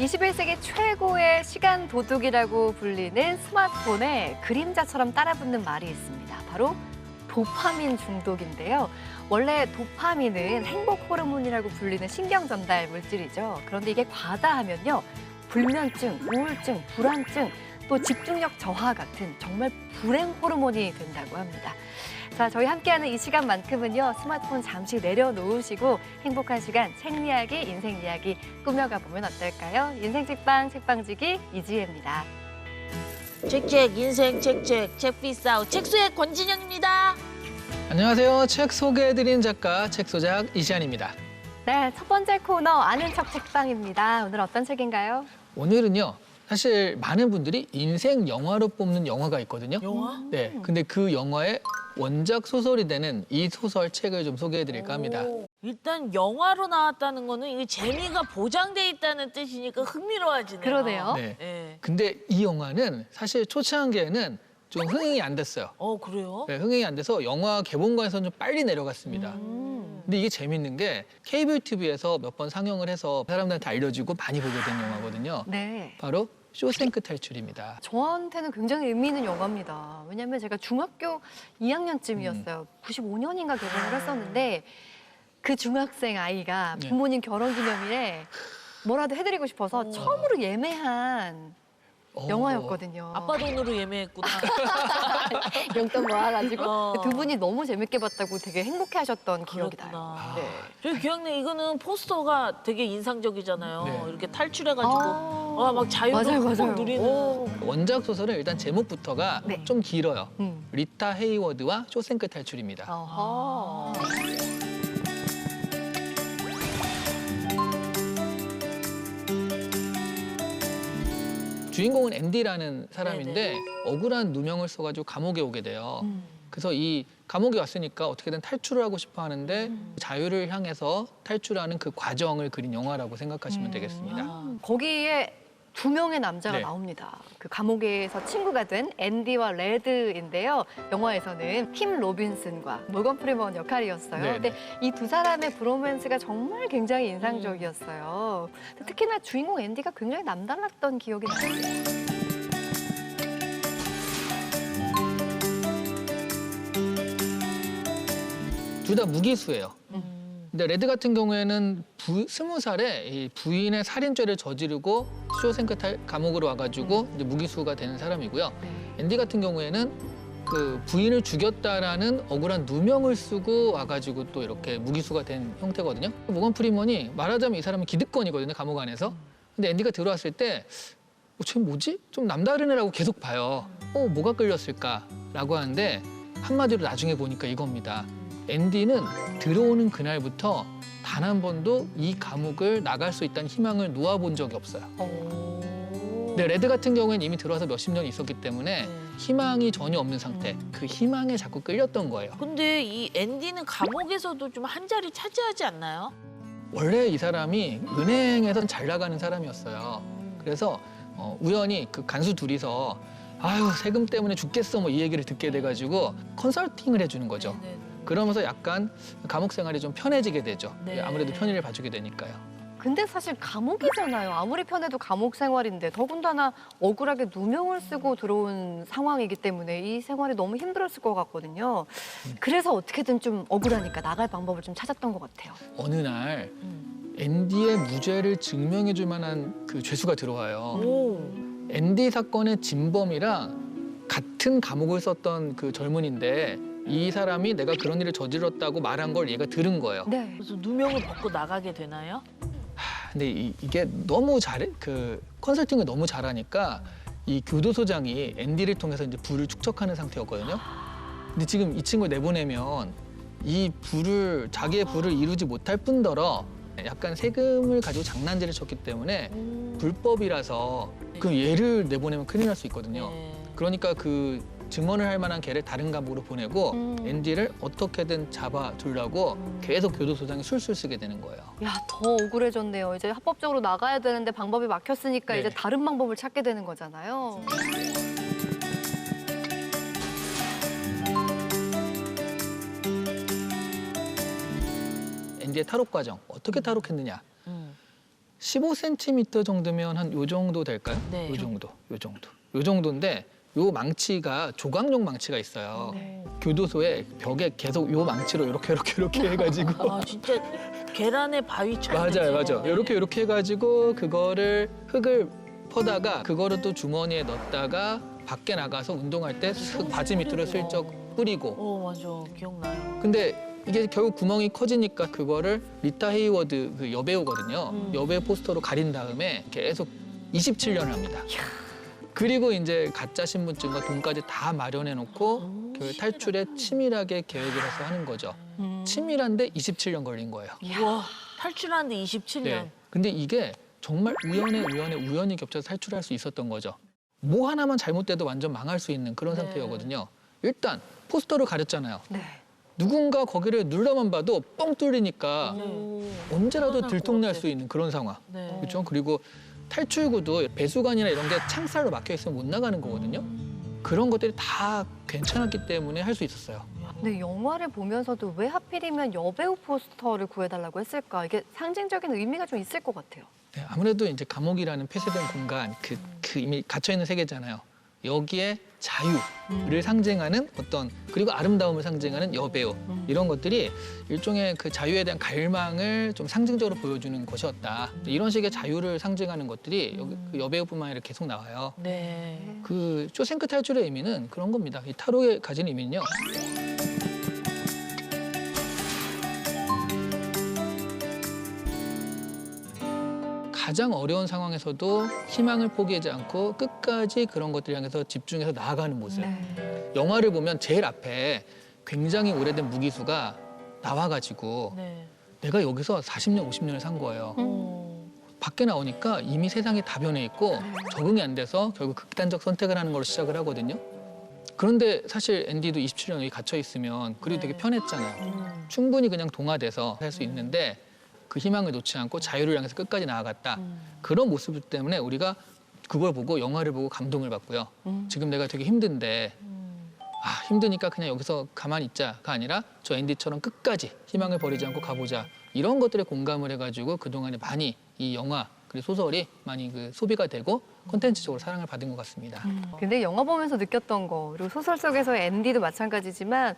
21세기 최고의 시간 도둑이라고 불리는 스마트폰에 그림자처럼 따라붙는 말이 있습니다. 바로 도파민 중독인데요. 원래 도파민은 행복 호르몬이라고 불리는 신경 전달 물질이죠. 그런데 이게 과다하면요. 불면증, 우울증, 불안증, 또 집중력 저하 같은 정말 불행 호르몬이 된다고 합니다. 자, 저희 함께하는 이 시간만큼은요. 스마트폰 잠시 내려놓으시고 행복한 시간, 책 이야기, 인생 이야기 꾸며가 보면 어떨까요? 인생 책방, 책방지기 이지혜입니다. 책책 인생 책책 책비싸우 책수의 권진영입니다. 안녕하세요. 책 소개해드린 작가 책소작 이시안입니다. 네, 첫 번째 코너 아는 척 책방입니다. 오늘 어떤 책인가요? 오늘은요. 사실 많은 분들이 인생 영화로 뽑는 영화가 있거든요. 영화? 네, 근데 그 영화의 원작 소설이 되는 이 소설 책을 좀 소개해드릴까 합니다. 일단 영화로 나왔다는 거는 이게 재미가 보장돼 있다는 뜻이니까 흥미로워지네요. 그러네요. 네. 네. 근데 이 영화는 사실 초창기에는 좀 흥행이 안 됐어요. 그래요? 네, 흥행이 안 돼서 영화 개봉관에서는 좀 빨리 내려갔습니다. 근데 이게 재밌는 게 케이블 TV에서 몇 번 상영을 해서 사람들한테 알려지고 많이 보게 된 영화거든요. 네. 바로 쇼생크 탈출입니다. 저한테는 굉장히 의미 있는 영화입니다. 왜냐하면 제가 중학교 2학년쯤이었어요. 95년인가 개봉을 했었는데 그 중학생 아이가 네. 부모님 결혼기념일에 뭐라도 해드리고 싶어서 처음으로 예매한 영화였거든요. 아빠 돈으로 예매했구나. 용돈 모아가지고 어. 두 분이 너무 재밌게 봤다고 되게 행복해하셨던 기억이 나요. 그렇구나. 네. 저 기억나. 이거는 포스터가 되게 인상적이잖아요. 네. 이렇게 탈출해가지고 막 자유도 맞아요, 막 맞아요. 누리는. 원작 소설은 일단 제목부터가 네. 좀 길어요. 음. 리타 헤이워드와 쇼생크 탈출입니다. 어허. 주인공은 앤디라는 사람인데 네네. 억울한 누명을 써가지고 감옥에 오게 돼요. 음. 그래서 이 감옥에 왔으니까 어떻게든 탈출을 하고 싶어 하는데 자유를 향해서 탈출하는 그 과정을 그린 영화라고 생각하시면 되겠습니다. 거기에 두 명의 남자가 네. 나옵니다. 그 감옥에서 친구가 된 앤디와 레드인데요. 영화에서는 팀 로빈슨과 모건 프리먼 역할이었어요. 네, 근데 이 두 사람의 브로맨스가 정말 굉장히 인상적이었어요. 근데 특히나 주인공 앤디가 굉장히 남달랐던 기억이 나요. 둘 다 무기수예요. 근데 레드 같은 경우에는 20살에 이 부인의 살인죄를 저지르고 쇼생크 감옥으로 와가지고 이제 무기수가 되는 사람이고요. 네. 앤디 같은 경우에는 그 부인을 죽였다라는 억울한 누명을 쓰고 와가지고 또 이렇게 무기수가 된 형태거든요. 모건 프리먼이 말하자면 이 사람은 기득권이거든요, 감옥 안에서. 근데 앤디가 들어왔을 때 쟤 뭐지? 좀 남다른 애라고 계속 봐요. 뭐가 끌렸을까라고 하는데 한마디로 나중에 보니까 이겁니다. 앤디는 들어오는 그날부터 단 한 번도 이 감옥을 나갈 수 있다는 희망을 놓아본 적이 없어요. 근데 레드 같은 경우에는 이미 들어와서 몇십 년이 있었기 때문에 희망이 전혀 없는 상태. 그 희망에 자꾸 끌렸던 거예요. 근데 이 앤디는 감옥에서도 좀 한 자리 차지하지 않나요? 원래 이 사람이 은행에서 잘 나가는 사람이었어요. 그래서 우연히 그 간수 둘이서 아유 세금 때문에 죽겠어 뭐 이 얘기를 듣게 돼가지고 컨설팅을 해주는 거죠. 네. 그러면서 약간 감옥 생활이 좀 편해지게 되죠. 네. 아무래도 편의를 봐주게 되니까요. 근데 사실 감옥이잖아요. 아무리 편해도 감옥 생활인데 더군다나 억울하게 누명을 쓰고 들어온 상황이기 때문에 이 생활이 너무 힘들었을 것 같거든요. 그래서 어떻게든 좀 억울하니까 나갈 방법을 좀 찾았던 것 같아요. 어느 날 앤디의 무죄를 증명해 줄 만한 그 죄수가 들어와요. 오. 앤디 사건의 진범이랑 같은 감옥을 썼던 그 젊은인데 이 사람이 내가 그런 일을 저질렀다고 말한 걸 얘가 들은 거예요. 네. 그래서 누명을 벗고 나가게 되나요? 근데 이게 너무 잘해 그 컨설팅을 너무 잘하니까 이 교도소장이 앤디를 통해서 이제 부를 축적하는 상태였거든요. 근데 지금 이 친구를 내보내면 이 부를 자기의 부를 이루지 못할 뿐더러 약간 세금을 가지고 장난질을 쳤기 때문에 불법이라서 그 얘를 내보내면 큰일 날 수 있거든요. 네. 그러니까 그 증언을 할 만한 걔를 다른 감옥으로 보내고 앤디를 어떻게든 잡아두려고 계속 교도소장이 술술 쓰게 되는 거예요. 야, 더 억울해졌네요. 이제 합법적으로 나가야 되는데 방법이 막혔으니까 네. 이제 다른 방법을 찾게 되는 거잖아요. 앤디의 탈옥 과정 어떻게 탈옥했느냐? 15cm 정도면 한 요 정도 될까요? 네. 요 정도인데 요 망치가 조각용 망치가 있어요. 네. 교도소에 벽에 계속 요 망치로 이렇게 해가지고 아 진짜 계란의 바위처럼. 맞아요. 이렇게 해가지고 그거를 흙을 퍼다가 그거를 또 주머니에 넣었다가 밖에 나가서 운동할 때 바지 밑으로 슬쩍 뿌리고. 맞아. 기억나요. 근데 이게 결국 구멍이 커지니까 그거를 리타 헤이워드 그 여배우거든요. 여배우 포스터로 가린 다음에 계속 27년을 합니다. 그리고 이제 가짜 신분증과 돈까지 다 마련해 놓고 그 탈출에 치밀하게 계획을 해서 하는 거죠. 치밀한데 27년 걸린 거예요. 우와. 탈출하는데 27년. 네. 근데 이게 정말 우연히 겹쳐서 탈출할 수 있었던 거죠. 뭐 하나만 잘못돼도 완전 망할 수 있는 그런 네. 상태였거든요. 일단 포스터를 가렸잖아요. 네. 누군가 거기를 눌러만 봐도 뻥 뚫리니까 언제라도 불안할 들통날 것 같아. 수 있는 그런 상황. 네. 그렇죠? 그리고 탈출구도 배수관이나 이런 게 창살로 막혀 있으면 못 나가는 거거든요. 그런 것들이 다 괜찮았기 때문에 할 수 있었어요. 근데 영화를 보면서도 왜 하필이면 여배우 포스터를 구해달라고 했을까? 이게 상징적인 의미가 좀 있을 것 같아요. 네, 아무래도 이제 감옥이라는 폐쇄된 공간, 그 이미 갇혀 있는 세계잖아요. 여기에 자유를 상징하는 그리고 아름다움을 상징하는 여배우 이런 것들이 일종의 그 자유에 대한 갈망을 좀 상징적으로 보여주는 것이었다. 이런 식의 자유를 상징하는 것들이 여기 그 여배우뿐만 아니라 계속 나와요. 네. 그 쇼생크 탈출의 의미는 그런 겁니다. 이 타로에 가진 의미는요. 가장 어려운 상황에서도 희망을 포기하지 않고 끝까지 그런 것들 향해서 집중해서 나아가는 모습. 네. 영화를 보면 제일 앞에 굉장히 오래된 무기수가 나와가지고 네. 내가 여기서 40년, 50년을 산 거예요. 밖에 나오니까 이미 세상이 다 변해 있고 적응이 안 돼서 결국 극단적 선택을 하는 걸로 시작을 하거든요. 그런데 사실 앤디도 27년 여기 갇혀 있으면 그리고 되게 편했잖아요. 충분히 그냥 동화돼서 할 수 있는데 그 희망을 놓지 않고 자유를 향해서 끝까지 나아갔다. 그런 모습 때문에 우리가 그걸 보고 영화를 보고 감동을 받고요. 지금 내가 되게 힘든데 힘드니까 그냥 여기서 가만히 있자가 아니라 저 앤디처럼 끝까지 희망을 버리지 않고 가보자. 이런 것들에 공감을 해가지고 그동안에 많이 이 영화 그리고 소설이 많이 그 소비가 되고 콘텐츠적으로 사랑을 받은 것 같습니다. 근데 영화 보면서 느꼈던 거, 그리고 소설 속에서 앤디도 마찬가지지만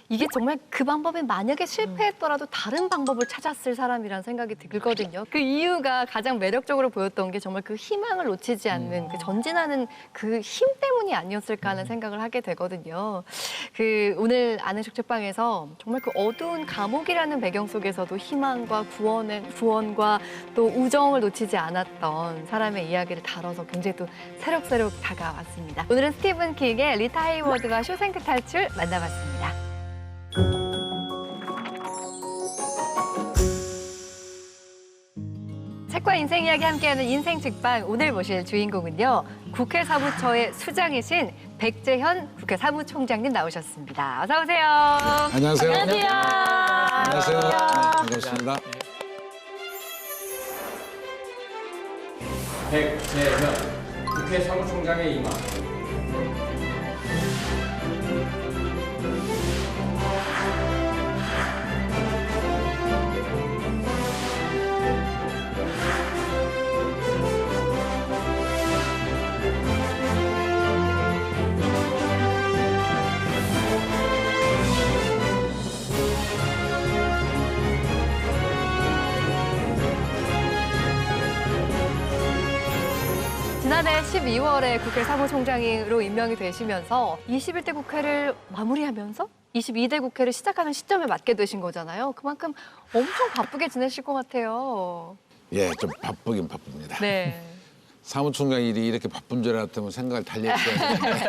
이게 정말 그 방법이 만약에 실패했더라도 다른 방법을 찾았을 사람이라는 생각이 들거든요. 그 이유가 가장 매력적으로 보였던 게 정말 그 희망을 놓치지 않는 그 전진하는 그 힘 때문이 아니었을까 하는 생각을 하게 되거든요. 그 오늘 아는 축제방에서 정말 그 어두운 감옥이라는 배경 속에서도 희망과 구원과 또 우정을 놓치지 않았던 사람의 이야기를 다뤄서 굉장히 또 새록새록 다가왔습니다. 오늘은 스티븐 킹의 리타 헤이워드와 쇼생크 탈출 만나봤습니다. 책과 인생 이야기 함께하는 인생 책방, 오늘 모실 주인공은요. 국회 사무처의 수장이신 백재현 국회 사무총장님 나오셨습니다. 어서 오세요. 안녕하세요. 안녕하세요. 안녕하세요. 네, 반갑습니다. 백재현 국회 사무총장의 임하. 지난해 12월에 국회 사무총장으로 임명이 되시면서 21대 국회를 마무리하면서 22대 국회를 시작하는 시점에 맞게 되신 거잖아요. 그만큼 엄청 바쁘게 지내실 것 같아요. 예, 좀 바쁘긴 바쁩니다. 네. 사무총장 일이 이렇게 바쁜 줄 알았다면 생각을 달리 했어야 되는데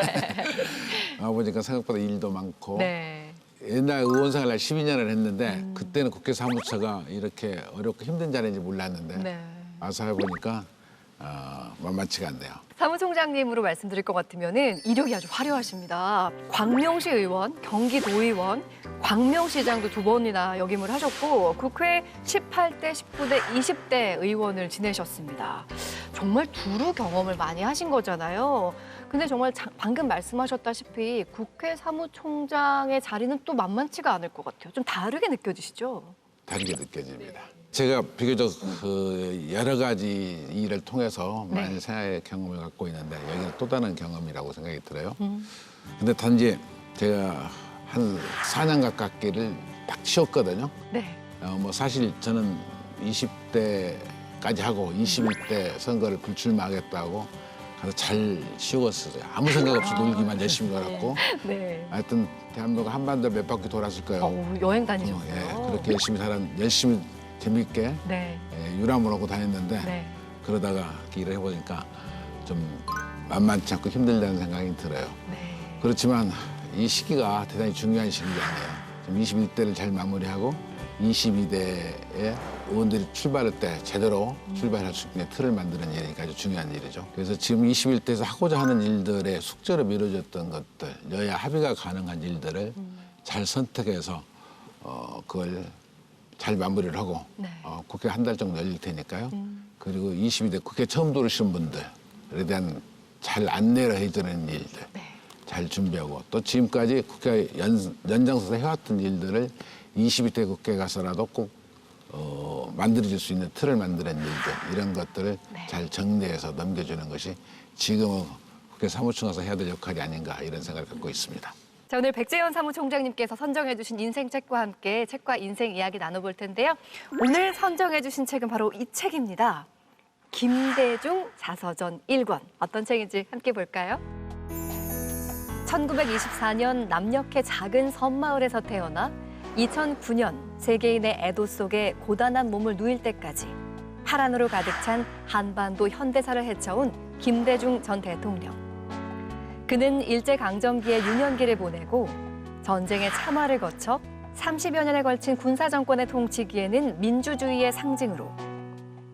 보니까 생각보다 일도 많고 네. 옛날 의원생활 12년을 했는데 그때는 국회 사무처가 이렇게 어렵고 힘든 자리인지 몰랐는데 네. 와서 해보니까 만만치가 않네요. 사무총장님으로 말씀드릴 것 같으면은 이력이 아주 화려하십니다. 광명시 의원, 경기도의원, 광명시장도 2번이나 역임을 하셨고 국회 18대, 19대, 20대 의원을 지내셨습니다. 정말 두루 경험을 많이 하신 거잖아요. 근데 정말 방금 말씀하셨다시피 국회 사무총장의 자리는 또 만만치가 않을 것 같아요. 좀 다르게 느껴지시죠? 다르게 느껴집니다. 제가 비교적 그 여러 가지 일을 통해서 네. 많은 생활의 경험을 갖고 있는데 여기는 또 다른 경험이라고 생각이 들어요. 근데 단지 제가 한 4년 가깝기를 딱 쉬었거든요. 네. 뭐 사실 저는 20대까지 하고 21대 선거를 불출마하겠다고 가서 잘 쉬었어요. 아무 생각 없이 놀기만 열심히 놀았고 네. 하여튼 대한민국 한반도 몇 바퀴 돌았을 거예요. 여행 예, 다니셨어요? 그렇게 열심히 재밌게 네. 유람을 하고 다녔는데 네. 그러다가 일을 해보니까 좀 만만치 않고 힘들다는 생각이 들어요. 네. 그렇지만 이 시기가 대단히 중요한 시기잖아요. 좀 21대를 잘 마무리하고 22대에 의원들이 출발할 때 제대로 출발할 수 있는 틀을 만드는 일이니까 아주 중요한 일이죠. 그래서 지금 21대에서 하고자 하는 일들의 숙제로 미뤄졌던 것들, 여야 합의가 가능한 일들을 잘 선택해서 그걸 잘 마무리를 하고 네. 국회 한 달 정도 열릴 테니까요. 그리고 22대 국회 처음 들어오신 분들에 대한 잘 안내를 해주는 일들 네. 잘 준비하고 또 지금까지 국회 연장선에서 해왔던 일들을 22대 국회에 가서라도 꼭 만들어질 수 있는 틀을 만드는 일들 이런 것들을 네. 잘 정리해서 넘겨주는 것이 지금은 국회 사무총 가서 해야 될 역할이 아닌가 이런 생각을 갖고 있습니다. 자, 오늘 백재현 사무총장님께서 선정해주신 인생책과 함께 책과 인생 이야기 나눠볼 텐데요. 오늘 선정해주신 책은 바로 이 책입니다. 김대중 자서전 1권. 어떤 책인지 함께 볼까요? 1924년 남녘의 작은 섬마을에서 태어나 2009년 세계인의 애도 속에 고단한 몸을 누일 때까지 파란으로 가득 찬 한반도 현대사를 헤쳐온 김대중 전 대통령. 그는 일제강점기의 유년기를 보내고 전쟁의 참화를 거쳐 30여 년에 걸친 군사정권의 통치기에는 민주주의의 상징으로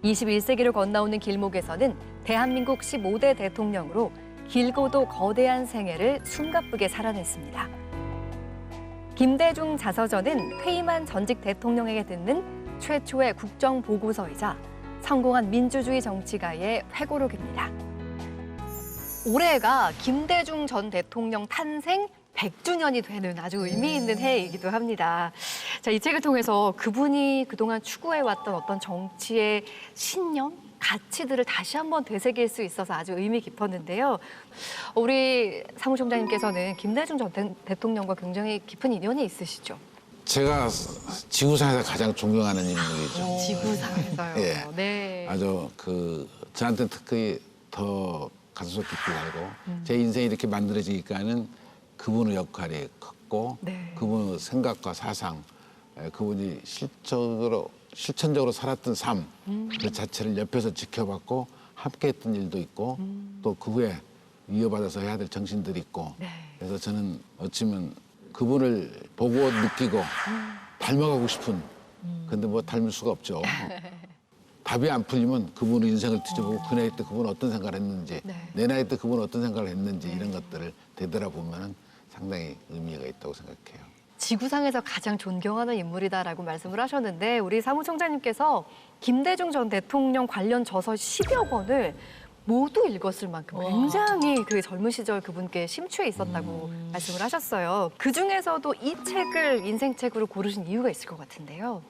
21세기를 건너오는 길목에서는 대한민국 15대 대통령으로 길고도 거대한 생애를 숨가쁘게 살아냈습니다. 김대중 자서전은 퇴임한 전직 대통령에게 듣는 최초의 국정보고서이자 성공한 민주주의 정치가의 회고록입니다. 올해가 김대중 전 대통령 탄생 100주년이 되는 아주 의미 있는 해이기도 합니다. 자, 이 책을 통해서 그분이 그동안 추구해왔던 어떤 정치의 신념, 가치들을 다시 한번 되새길 수 있어서 아주 의미 깊었는데요. 우리 사무총장님께서는 김대중 전 대통령과 굉장히 깊은 인연이 있으시죠? 제가 지구상에서 가장 존경하는 인물이죠. 지구상에서요. 예. 네. 아주 저한테는 특히 더 가슴속 깊이 달고 제 인생이 이렇게 만들어지니까는 그분의 역할이 컸고 네. 그분의 생각과 사상, 그분이 실천적으로 살았던 삶 그 자체를 옆에서 지켜봤고 함께했던 일도 있고 또 그 후에 이어받아서 해야 될 정신들이 있고 네. 그래서 저는 어쩌면 그분을 보고 느끼고 닮아가고 싶은 근데 뭐 닮을 수가 없죠. 답이 안 풀리면 그분의 인생을 뒤져보고 그 나이 때 그분은 어떤 생각을 했는지 네. 내 나이 때 그분은 어떤 생각을 했는지 이런 것들을 되돌아보면 상당히 의미가 있다고 생각해요. 지구상에서 가장 존경하는 인물이다라고 말씀을 하셨는데 우리 사무총장님께서 김대중 전 대통령 관련 저서 10여 권을 모두 읽었을 만큼 굉장히 그 젊은 시절 그분께 심취해 있었다고 말씀을 하셨어요. 그중에서도 이 책을 인생책으로 고르신 이유가 있을 것 같은데요.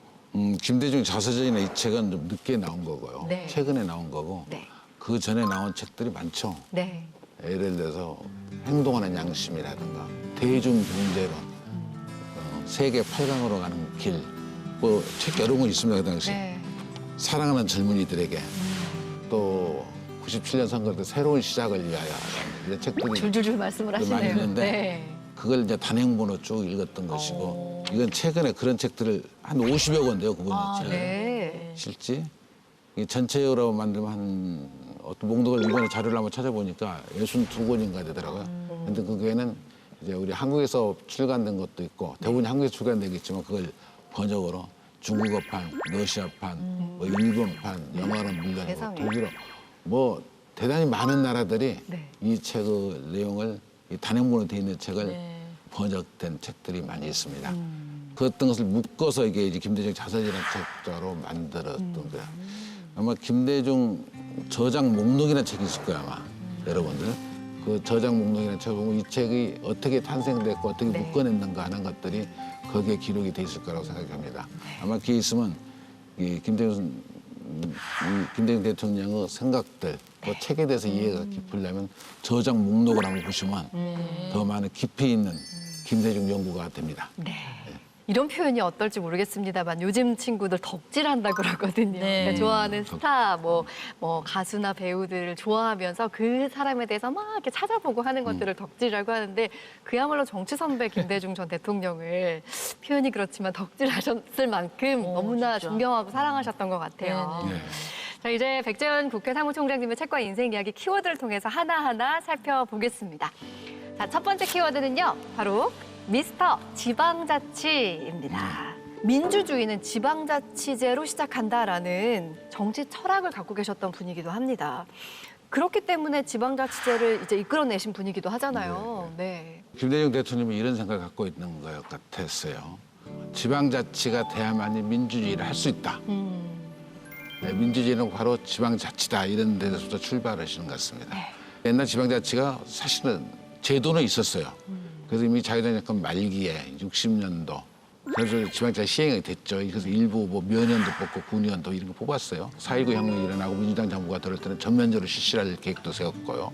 김대중 자서전이나 이 책은 좀 늦게 나온 거고요. 네. 최근에 나온 거고 네. 그 전에 나온 책들이 많죠. 네. 예를 들어서 행동하는 양심이라든가 대중경제론, 세계 8강으로 가는 길, 뭐 책 여러 권 있습니다. 그 당시. 네. 사랑하는 젊은이들에게 또 97년 선거 때 새로운 시작을 위하여 이런 책들이 줄줄줄 말씀을 많이 하시네요. 있는데 네. 그걸 이제 단행본으로 쭉 읽었던 것이고 이건 최근에 그런 책들을 한 50여 권인데요. 그분이 책을 네. 실지 이 전체로 만들면 한 어떤 목록을 이번에 자료를 한번 찾아보니까 62권인가 되더라고요. 근데 그게는 이제 우리 한국에서 출간된 것도 있고 대부분이 한국에서 출간되겠지만 그걸 번역으로 중국어판, 러시아판, 뭐 일본판, 영어는 물론이고 세상에. 독일어 뭐 대단히 많은 나라들이 네. 이 책의 내용을 이 단행본으로 돼 있는 책을 번역된 책들이 많이 있습니다. 그 어떤 것을 묶어서 이게 이제 김대중 자서전이라는 책자로 만들었던 거야. 아마 김대중 저장 목록이라는 책이 있을 거야 아마 여러분들. 그 저장 목록이라는 책을 보면 이 책이 어떻게 탄생됐고 어떻게 네. 묶어냈는가 하는 것들이 거기에 기록이 돼 있을 거라고 생각합니다. 아마 그게 있으면 이 김대중 대통령의 생각들, 그 책에 대해서 이해가 깊으려면 저작 목록을 한번 보시면 더 많은 깊이 있는 김대중 연구가 됩니다. 네. 이런 표현이 어떨지 모르겠습니다만 요즘 친구들 덕질한다 그러거든요. 네. 그러니까 좋아하는 스타, 뭐 가수나 배우들을 좋아하면서 그 사람에 대해서 막 이렇게 찾아보고 하는 것들을 덕질이라고 하는데 그야말로 정치 선배 김대중 전 대통령을 표현이 그렇지만 덕질하셨을 만큼 너무나 진짜. 존경하고 사랑하셨던 것 같아요. 네, 네. 자, 이제 백재현 국회 사무총장님의 책과 인생 이야기 키워드를 통해서 하나하나 살펴보겠습니다. 자, 첫 번째 키워드는요, 바로 미스터 지방자치입니다. 민주주의는 지방자치제로 시작한다라는 정치 철학을 갖고 계셨던 분이기도 합니다. 그렇기 때문에 지방자치제를 이제 이끌어내신 분이기도 하잖아요. 네. 김대중 대통령이 이런 생각을 갖고 있는 것 같았어요. 지방자치가 돼야만이 민주주의를 할 수 있다. 네, 민주주의는 바로 지방자치다 이런 데서부터 출발하시는 것 같습니다. 옛날 지방자치가 사실은 제도는 있었어요. 그래서 이미 자유당 정권 말기에 60년도 그래서 지방자치 시행이 됐죠. 그래서 일부 뭐 면연도 뽑고 군의원도 이런 거 뽑았어요. 4.19 혁명이 일어나고 민주당 정부가 들어올 때는 전면적으로 실시할 계획도 세웠고요.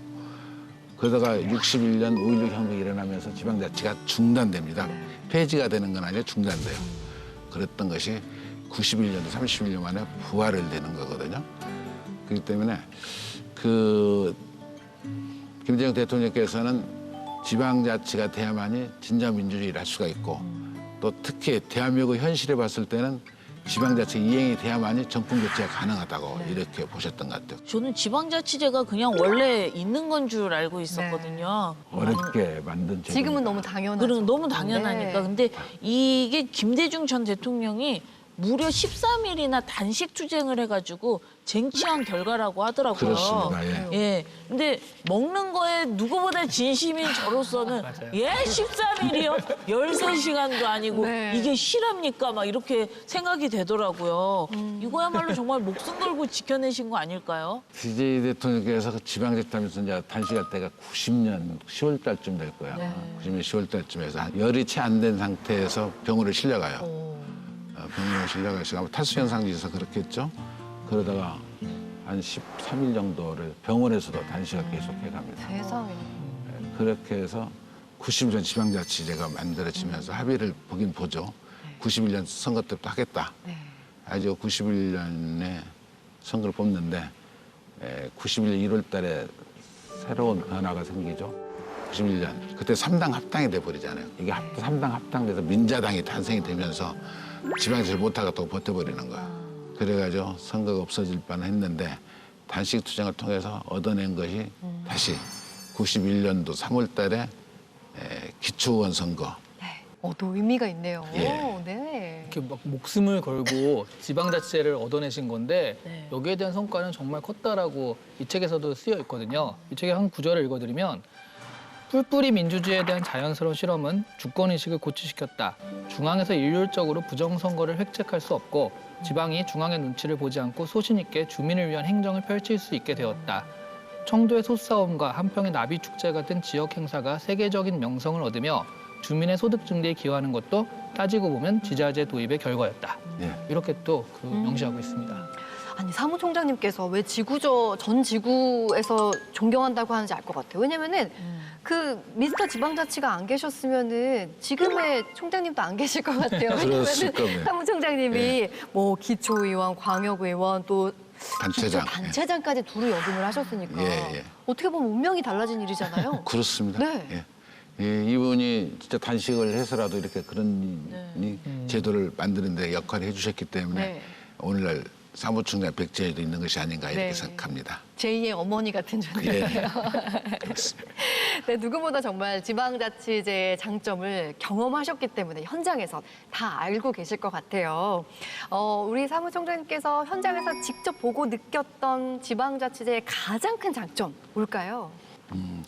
그러다가 61년 5.16 혁명이 일어나면서 지방자치가 중단됩니다. 폐지가 되는 건 아니라 중단돼요. 그랬던 것이 91년도 31년 만에 부활을 되는 거거든요. 그렇기 때문에 김대중 대통령께서는 지방자치가 돼야만이 진정 민주주의를 할 수가 있고 또 특히 대한민국 현실에 봤을 때는 지방자치 이행이 돼야만이 정권 교체가 가능하다고 이렇게 보셨던 것 같아요. 저는 지방자치제가 그냥 원래 있는 건 줄 알고 있었거든요. 어렵게 만든 제도입니다. 지금은 너무 당연하죠. 그럼 너무 당연하니까. 네. 근데 이게 김대중 전 대통령이 무려 13일이나 단식 투쟁을 해가지고 쟁취한 결과라고 하더라고요. 그렇습니다. 예. 예. 근데 먹는 거에 누구보다 진심인 저로서는 예? 13일이요? 13시간도 아니고 네. 이게 실합니까? 막 이렇게 생각이 되더라고요. 이거야말로 정말 목숨 걸고 지켜내신 거 아닐까요? DJ 대통령께서 그 지방자치 하면서 이제 단식할 때가 90년 10월 달쯤 될 거야. 90년 10월 달쯤에서 열이 채 안 된 상태에서 병원을 실려가요. 병원에 실려가시고 아마 탈수현상이 있어서 그렇겠죠. 그러다가 한 13일 정도를 병원에서도 단식을 계속 해갑니다. 세상에. 그렇게 해서 90년 지방자치제가 만들어지면서 합의를 보긴 보죠. 91년 선거 때부터 하겠다. 아주 91년에 선거를 뽑는데 91년 1월 달에 새로운 변화가 생기죠. 91년 그때 3당 합당이 돼버리잖아요. 이게 3당 합당돼서 민자당이 탄생이 되면서 지방자치를 못하겠다고 버텨버리는 거야. 그래가지고 선거가 없어질 뻔했는데 단식 투쟁을 통해서 얻어낸 것이 다시 91년도 3월 달에 기초의원 선거. 또 의미가 있네요. 예. 네. 이렇게 막 목숨을 걸고 지방자치제를 얻어내신 건데 네. 여기에 대한 성과는 정말 컸다라고 이 책에서도 쓰여 있거든요. 이 책의 한 구절을 읽어드리면 뿔뿔이 민주주의에 대한 자연스러운 실험은 주권의식을 고취시켰다. 중앙에서 일률적으로 부정선거를 획책할 수 없고 지방이 중앙의 눈치를 보지 않고 소신 있게 주민을 위한 행정을 펼칠 수 있게 되었다. 청도의 소싸움과 한평의 나비축제 같은 지역 행사가 세계적인 명성을 얻으며 주민의 소득 증대에 기여하는 것도 따지고 보면 지자재 도입의 결과였다. 예. 이렇게 또 명시하고 있습니다. 아니 사무총장님께서 왜 전 지구에서 존경한다고 하는지 알 것 같아요. 왜냐면은 그 미스터 지방자치가 안 계셨으면은 지금의 총장님도 안 계실 것 같아요. 그랬을 왜냐면은 겁니다. 사무총장님이 뭐 기초의원, 광역의원 또 단체장. 단체장까지 두루 역임을 하셨으니까 예. 어떻게 보면 운명이 달라진 일이잖아요. 그렇습니다. 네. 예. 예, 이분이 진짜 단식을 해서라도 이렇게 그런 제도를 만드는 데 역할을 해주셨기 때문에 네. 오늘날 사무총장 백제에도 있는 것이 아닌가 이렇게 네. 생각합니다. 제2의 어머니 같은 존재예요. 그렇습니다. 네, 누구보다 정말 지방자치제의 장점을 경험하셨기 때문에 현장에서 다 알고 계실 것 같아요. 우리 사무총장님께서 현장에서 직접 보고 느꼈던 지방자치제의 가장 큰 장점 뭘까요?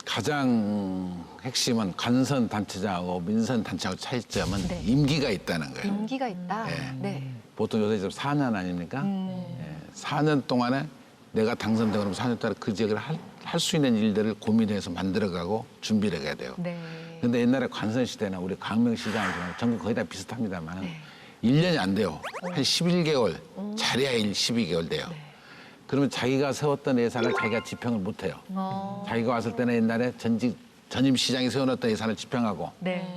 가장 핵심은 간선 단체장하고 민선 단체하고 차이점은 네. 임기가 있다는 거예요. 임기가 있다. 네. 네. 보통 요새 지금 4년 아닙니까? 예, 4년 동안에 내가 당선되고 그러면 4년 동안에 그 지역을 할 수 있는 일들을 고민해서 만들어가고 준비를 해야 돼요. 네. 근데 옛날에 관선 시대나 우리 광명시장이나 전국 거의 다 비슷합니다만 1년이 안 돼요. 한 11개월, 잘해야 12개월 돼요. 그러면 자기가 세웠던 예산을 자기가 집행을 못 해요. 자기가 왔을 때는 옛날에 전임 시장이 세워놨던 예산을 집행하고 네.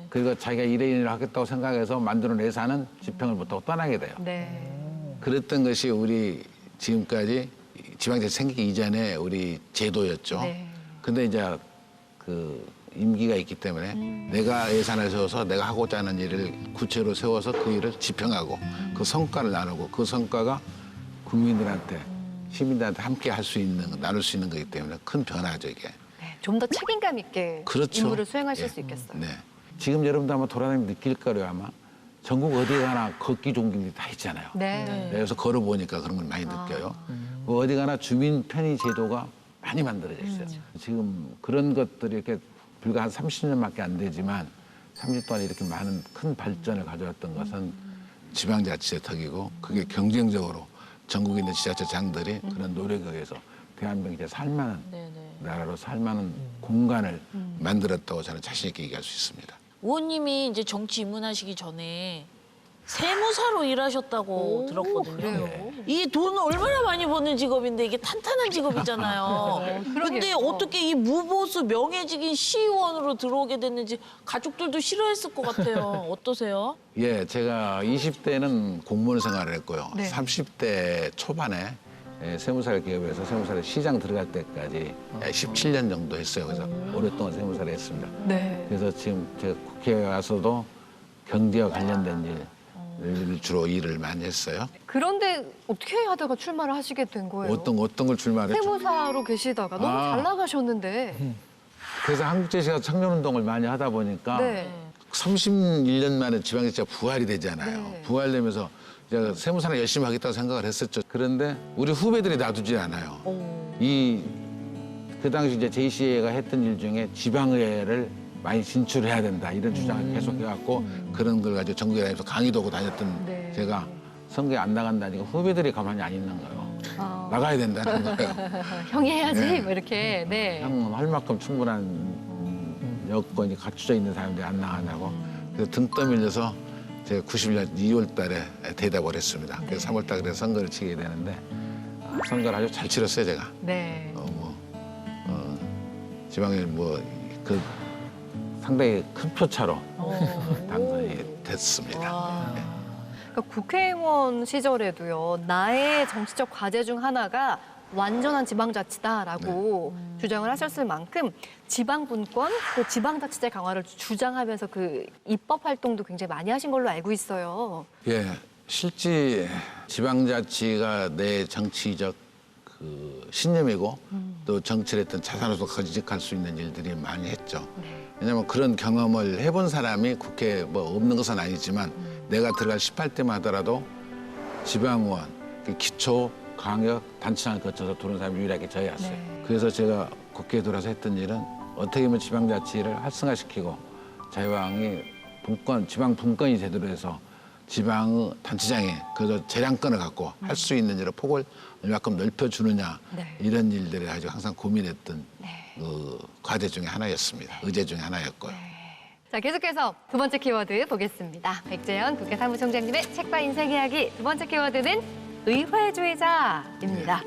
그리고 자기가 일을 하겠다고 생각해서 만들어낸 예산은 집행을 못하고 떠나게 돼요. 네. 그랬던 것이 우리 지금까지 지방자치 생기기 이전에 우리 제도였죠. 네. 근데 이제 그 임기가 있기 때문에 내가 예산을 세워서 내가 하고자 하는 일을 구체로 세워서 그 일을 집행하고 그 성과를 나누고 그 성과가 국민들한테 시민들한테 함께 할 수 있는 나눌 수 있는 거기 때문에 큰 변화죠 이게. 네. 좀 더 책임감 있게 그렇죠. 임무를 수행하실 예. 수 있겠어요. 네. 지금 여러분도 아마 돌아다니면 느낄 거예요 아마. 전국 어디 가나 걷기 좋은 길이 다 있잖아요. 네. 그래서 걸어보니까 그런 걸 많이 느껴요. 뭐 어디 가나 주민 편의 제도가 많이 만들어져 있어요. 지금 그런 것들이 이렇게 불과 한 30년밖에 안 되지만 30년 동안 이렇게 많은 큰 발전을 가져왔던 것은 지방자치의 덕이고 그게 경쟁적으로 전국에 있는 지자체장들이 그런 노력에 의해서 대한민국이 이제 살만한 나라로 살만한 공간을 만들었다고 저는 자신 있게 얘기할 수 있습니다. 의원님이 이제 정치 입문하시기 전에 세무사로 일하셨다고 들었거든요. 그래요? 이 돈 얼마나 많이 버는 직업인데 이게 탄탄한 직업이잖아요. 근데 그러게요. 어떻게 이 무보수 명예직인 시의원으로 들어오게 됐는지 가족들도 싫어했을 것 같아요. 어떠세요? 예, 제가 20대는 공무원 생활을 했고요. 네. 30대 초반에 세무사를 개업해서 세무사를 시장 들어갈 때까지 17년 정도 했어요. 그래서 오랫동안 세무사를 했습니다. 네. 그래서 지금 제가 국회에 와서도 경제와 관련된 일을 주로 일을 많이 했어요. 그런데 어떻게 하다가 출마를 하시게 된 거예요? 어떤 걸 출마했죠? 세무사로 계시다가 너무 아. 잘 나가셨는데. 그래서 한국제시가 청년운동을 많이 하다 보니까 네. 31년 만에 지방자치가 부활이 되잖아요. 네. 부활되면서 제가 세무사를 열심히 하겠다고 생각을 했었죠. 그런데 우리 후배들이 놔두지 않아요. 그 당시 이제 JCA가 했던 일 중에 지방의회를 많이 진출해야 된다 이런 주장을 계속 해왔고 그런 걸 가지고 전국에 다니면서 강의도 하고 다녔던 네. 제가 선거에 안 나간다니까 후배들이 가만히 안 있는 거예요. 아. 나가야 된다는 거예요. 형이 해야지 네. 뭐 이렇게. 네. 형은 할 만큼 충분한 여건이 갖춰져 있는 사람들이 안 나가냐고. 그래서 등 떠밀려서 제가 91년 2월 달에 대답을 했습니다. 그래서 3월 달에 그래서 선거를 치게 되는데 선거를 아주 잘 치렀어요, 제가. 네. 지방에 그 상당히 큰 표차로 당선이 됐습니다. 네. 그러니까 국회의원 시절에도요. 나의 정치적 과제 중 하나가 완전한 지방자치다라고 주장을 하셨을 만큼 지방분권 또 지방자치제 강화를 주장하면서 그 입법 활동도 굉장히 많이 하신 걸로 알고 있어요. 예, 실제 지방자치가 내 정치적 그 신념이고 또 정치를 했던 자산으로서 거직할 수 있는 일들이 많이 했죠. 왜냐하면 그런 경험을 해본 사람이 국회에 뭐 없는 것은 아니지만 내가 들어갈 18대만 하더라도 지방의원, 그 기초, 광역, 단체장을 거쳐서 들어온 사람이 유일하게 저희였어요. 네. 그래서 제가 국회에 들어와서 했던 일은 어떻게 하면 지방자치를 활성화시키고 자유당이 지방 분권이 제대로 해서 지방의 단체장이 그 재량권을 갖고 할 수 있는 일을 폭을 얼마큼 넓혀주느냐 네. 이런 일들을 아주 항상 고민했던 네. 그 과제 중에 하나였습니다. 의제 중에 하나였고요. 자, 계속해서 두 번째 키워드 보겠습니다. 백재현 국회 사무총장님의 책과 인생 이야기 두 번째 키워드는 의회주의자입니다.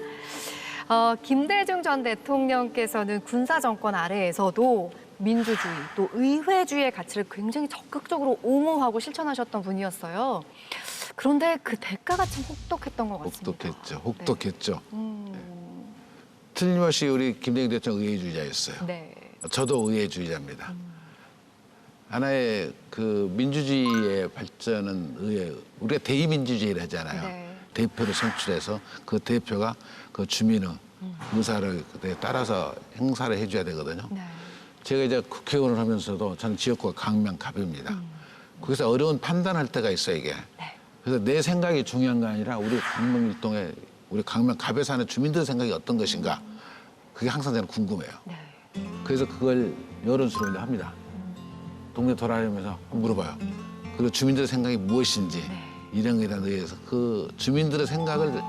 김대중 전 대통령께서는 군사 정권 아래에서도 민주주의 또 의회주의의 가치를 굉장히 적극적으로 옹호하고 실천하셨던 분이었어요. 그런데 그 대가가 참 혹독했던 것 같습니다. 혹독했죠. 틀림없이 우리 김대중 대통령 의회주의자였어요. 네. 저도 의회주의자입니다. 하나의 그 민주주의의 발전은 우리가 대의민주주의를 하잖아요. 네. 대표를 선출해서 그 대표가 그 주민의 의사를 그때 따라서 행사를 해줘야 되거든요. 네. 제가 이제 국회의원을 하면서도 저는 지역구가 강명갑입니다. 거기서 어려운 판단할 때가 있어요, 이게. 네. 그래서 내 생각이 중요한 게 아니라 우리 강명일동에 우리 강명갑에 사는 주민들의 생각이 어떤 것인가. 그게 항상 저는 궁금해요. 네. 그래서 그걸 여론수로 합니다. 동네 돌아다니면서 물어봐요. 그리고 주민들의 생각이 무엇인지 이런 거에 의해서 그 주민들의 생각을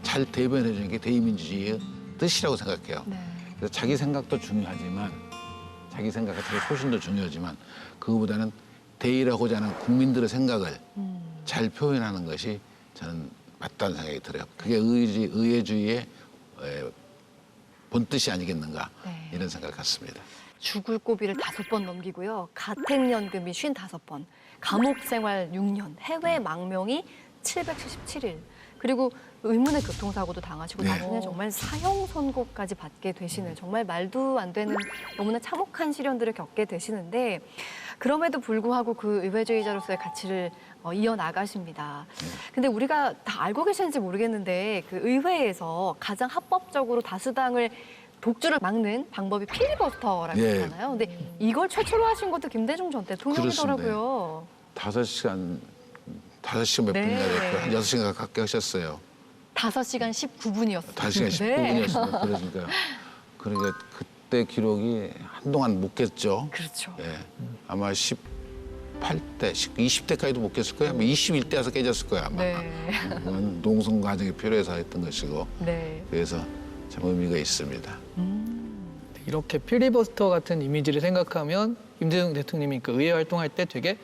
잘 대변해 주는 게 대의민주주의의 뜻이라고 생각해요. 네. 그래서 자기 생각도 중요하지만 자기 생각과 자기 소신도 중요하지만 그거보다는 대의라고자 하는 국민들의 생각을 잘 표현하는 것이 저는 맞다는 생각이 들어요. 그게 의회주의의 본뜻이 아니겠는가 네. 이런 생각을 갖습니다. 죽을 고비를 5번 넘기고요. 가택연금이 55번, 감옥 생활 6년, 해외 망명이 777일. 그리고 의문의 교통사고도 당하시고 네. 나중에 정말 사형 선고까지 받게 되시는 정말 말도 안 되는 너무나 참혹한 시련들을 겪게 되시는데 그럼에도 불구하고 그 의회주의자로서의 가치를 이어나가십니다. 근데 우리가 다 알고 계시는지 모르겠는데 그 의회에서 가장 합법적으로 다수당을 독주를 막는 방법이 필리버스터라고 예. 하잖아요. 근데 이걸 최초로 하신 것도 김대중 전 대통령이더라고요. 5시간 몇 네. 분이나 됐고 한 6시간 가깝게 하셨어요. 5시간 19분이었어요. 5시간 네. 19분이었어요. 그러니까 그때 기록이 한동안 못 깼죠. 그렇죠. 예. 아마 18대, 20대까지도 못 깼을 거예요. 아마 21대에서 깨졌을 거예요. 아마. 네. 그건 농성 과정이 필요해서 했던 것이고 네. 그래서 참 의미가 있습니다. 이렇게 필리버스터 같은 이미지를 생각하면 김대중 대통령이 그 의회 활동할 때 되게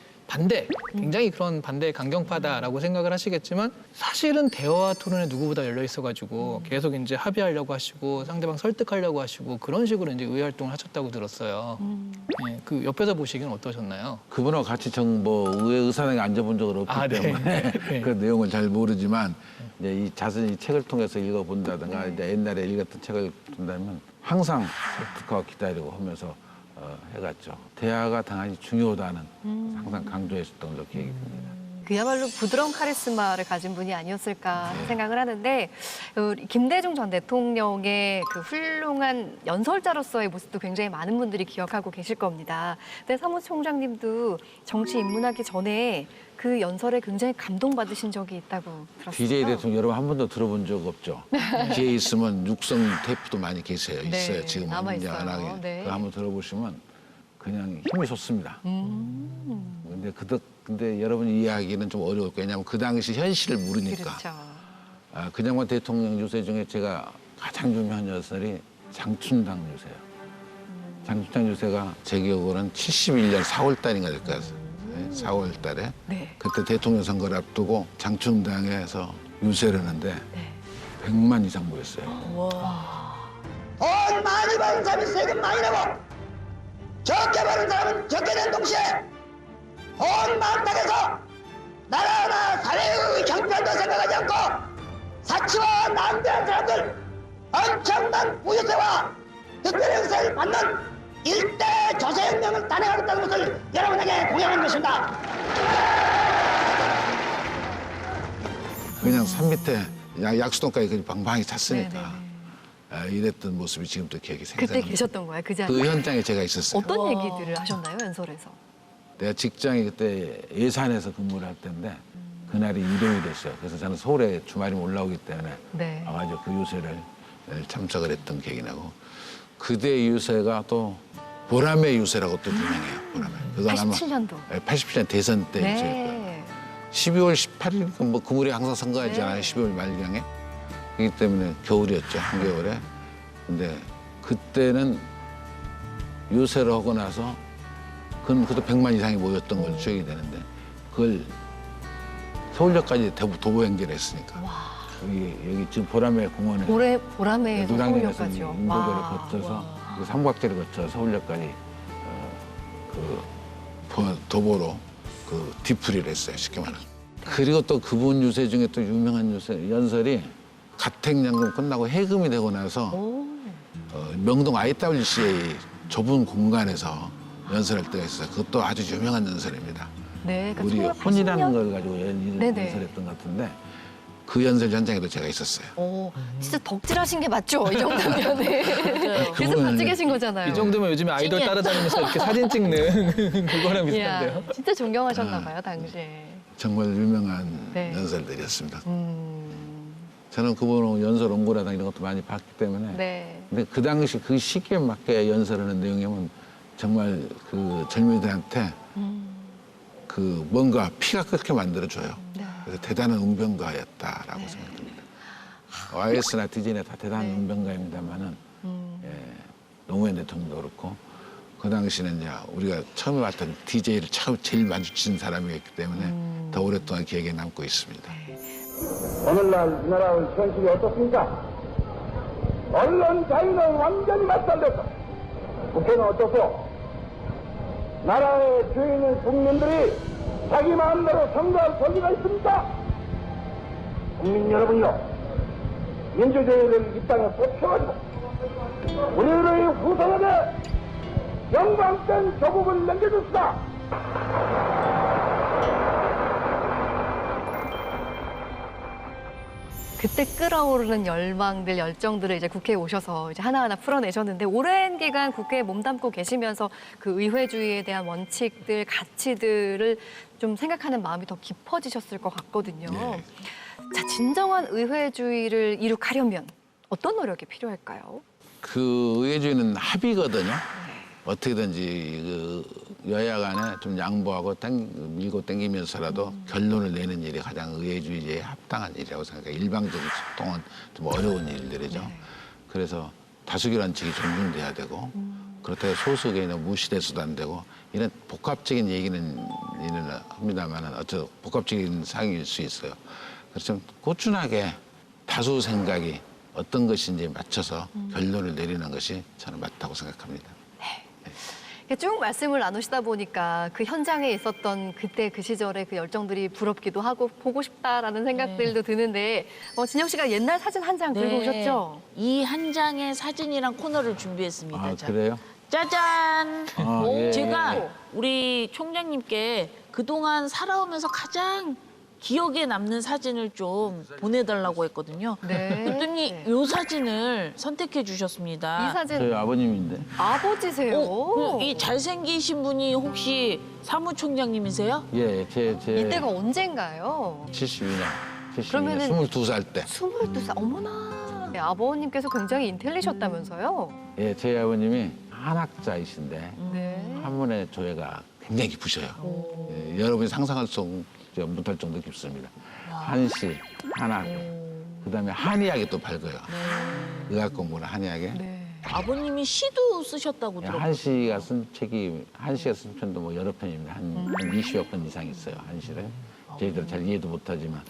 굉장히 그런 반대 강경파다라고 생각을 하시겠지만 사실은 대화와 토론에 누구보다 열려 있어가지고 계속 이제 합의하려고 하시고 상대방 설득하려고 하시고 그런 식으로 이제 의회 활동을 하셨다고 들었어요. 예, 그 옆에서 보시기는 어떠셨나요? 그분하고 같이 의회 의사당에 앉아본 적은 없기 아, 네. 때문에 네. 그 내용을 잘 모르지만 이제 이 자세히 책을 통해서 읽어본다든가 이제 옛날에 읽었던 책을 본다면 항상 설득하고 기다리고 하면서 해갔죠. 대화가 당연히 중요하다는 항상 강조했었던 걸로 기억이 듭니다. 그야말로 부드러운 카리스마를 가진 분이 아니었을까 하는 생각을 하는데 김대중 전 대통령의 그 훌륭한 연설자로서의 모습도 굉장히 많은 분들이 기억하고 계실 겁니다. 근데 사무총장님도 정치 입문하기 전에 그 연설에 굉장히 감동받으신 적이 있다고 들었어요. DJ 대통령 여러분 한 번도 들어본 적 없죠? 기회 있으면 육성 테이프도 많이 계세요. 네, 있어요. 지금 남아있어요. 안 하게. 네. 그거 한번 들어보시면 그냥 힘이 솟습니다. 근데 여러분 이야기는 좀 어려울 거예요. 왜냐하면 그 당시 현실을 모르니까. 그렇죠. 그냥만 대통령 유세 중에 제가 가장 유명한 연설이 장춘당 유세예요. 장춘당 유세가 제 기억으로는 71년 4월 달인가 될 거예요. 4월 달에. 네. 그때 대통령 선거를 앞두고 장춘당에서 유세를 하는데 100만 이상 모였어요. 돈 많이 버는 사람이 세금 많이 내고 적게 버는 사람은 적게 낸 동시에 돈 많다고 해서 나라나 사회의 형편도 생각하지 않고 사치와 낭비한 사람들 엄청난 부유세와 특별행세를 받는 일대 조세혁명을 단행하겠다는 것을 여러분에게 공약한 것입니다. 그냥 산 밑에 약수동까지 그냥 방방이 찼으니까 이랬던 모습이 지금도 기억이 그때 생생합니다. 계셨던 거예요, 그 자리에. 그 현장에 제가 있었어요. 어떤 얘기들을 하셨나요, 연설에서? 내가 직장이 그때 예산에서 근무를 할 때인데 그날이 일요일이 됐어요. 그래서 저는 서울에 주말이면 올라오기 때문에 네. 와가지고 그 유세를 참석을 했던 기억이 나고 그때 유세가 또 보람의 유세라고 또 유명해요. 보람의. 그건 아마 87년도. 87년 대선 때 유세일 거예요. 네. 12월 18일 뭐 그물에 항상 선거하잖아요. 네. 12월 말경에. 그렇기 때문에 겨울이었죠. 한겨울에. 근데 그때는 유세를 하고 나서 그건 그것도 100만 이상이 모였던 걸로 추억이 되는데 그걸 서울역까지 도보 연결을 했으니까. 여기 지금 보람의 공원에 보람의 노량진에서 서울역까지요. 인도교를 와. 거쳐서 그 삼각대를 거쳐 서울역까지 도보로 그 뒤풀이를 했어요. 쉽게 말하면. 그리고 또 그분 유세 중에 또 유명한 연설이 가택연금 끝나고 해금이 되고 나서 명동 IWCA 좁은 공간에서 연설할 때가 있어요. 그것도 아주 유명한 연설입니다. 네, 그러니까 우리 1980년? 혼이라는 걸 가지고 네네. 연설했던 것 같은데 그 연설 현장에도 제가 있었어요. 진짜 덕질하신 게 맞죠? 이 정도면. 네. 계속 그분은 같이 계신 거잖아요. 이 정도면 요즘에 아이돌 찐이야. 따라다니면서 이렇게 사진 찍는 그거랑 이야, 비슷한데요. 진짜 존경하셨나 봐요, 당시에. 정말 유명한 네. 연설들이었습니다. 저는 그분 연설 원고라든가 이런 것도 많이 봤기 때문에 네. 근데 그 당시 그 시기에 맞게 연설하는 내용이면 정말 그 젊은이들한테 그 뭔가 피가 끓게 만들어줘요. 네. 그래서 대단한 웅변가였다라고 생각합니다. YS나 DJ나 다 대단한 네. 웅변가입니다만은 노무현 대통령도 그렇고 그 당시는 이제 우리가 처음에 봤던 DJ를 처음 제일 마주친 사람이었기 때문에 더 오랫동안 기억에 남고 있습니다. 오늘날 이 나라의 현실이 어떻습니까? 언론 자유는 완전히 맞살렸어. 국회는 어떻소? 나라의 주인인 국민들이 자기 마음대로 선거할 권리가 있습니까? 국민 여러분요, 민주주의를 이 땅에 꽂혀가지고 우리의 후손에게 영광된 조국을 남겨줍시다. 그때 끓어오르는 열망들, 열정들을 이제 국회에 오셔서 이제 하나하나 풀어내셨는데 오랜 기간 국회에 몸담고 계시면서 그 의회주의에 대한 원칙들, 가치들을 좀 생각하는 마음이 더 깊어지셨을 것 같거든요. 네. 자, 진정한 의회주의를 이룩하려면 어떤 노력이 필요할까요? 그 의회주의는 합의거든요. 어떻게든지 그 여야 간에 좀 양보하고 밀고 당기면서라도 결론을 내는 일이 가장 의회주의에 합당한 일이라고 생각해요. 일방적인 소통은 좀 어려운 일들이죠. 그래서 다수결 원칙이 존중돼야 되고 그렇다고 소수 의견은 무시돼서도 안 되고 이런 복합적인 얘기는 합니다만 어쩌 복합적인 사항일 수 있어요. 그래서 좀 꾸준하게 다수 생각이 어떤 것인지 맞춰서 결론을 내리는 것이 저는 맞다고 생각합니다. 쭉 말씀을 나누시다 보니까 그 현장에 있었던 그때 그 시절의 그 열정들이 부럽기도 하고 보고 싶다라는 생각들도 드는데 진영 씨가 옛날 사진 한 장 들고 오셨죠? 이 한 장의 사진이랑 코너를 준비했습니다. 아, 자, 그래요? 짜잔! 아, 예, 제가 예. 우리 총장님께 그동안 살아오면서 가장 기억에 남는 사진을 좀 보내달라고 했거든요. 네. 그랬더니 네. 이 사진을 선택해 주셨습니다. 이 사진 저희 아버님인데. 아버지세요? 이 잘생기신 분이 혹시 사무총장님이세요? 예, 제 이때가 언젠가요? 72년. 그러면은 22살 때. 22살, 어머나. 네, 아버님께서 굉장히 인텔리셨다면서요? 예, 제 아버님이 한학자이신데 네. 한문의 조예가 굉장히 깊으셔요. 예, 여러분이 상상할 수 못할 정도 깊습니다. 한시, 한학, 그다음에 한의학이 또 밝아요. 의학 공부는 한의학에. 네. 아버님이 시도 쓰셨다고 예, 들었어요. 한시가 쓴 책이 한시가 쓴 편도 뭐 여러 편입니다. 한 20여 편 이상 있어요. 한시를. 저희들 잘 이해도 못하지만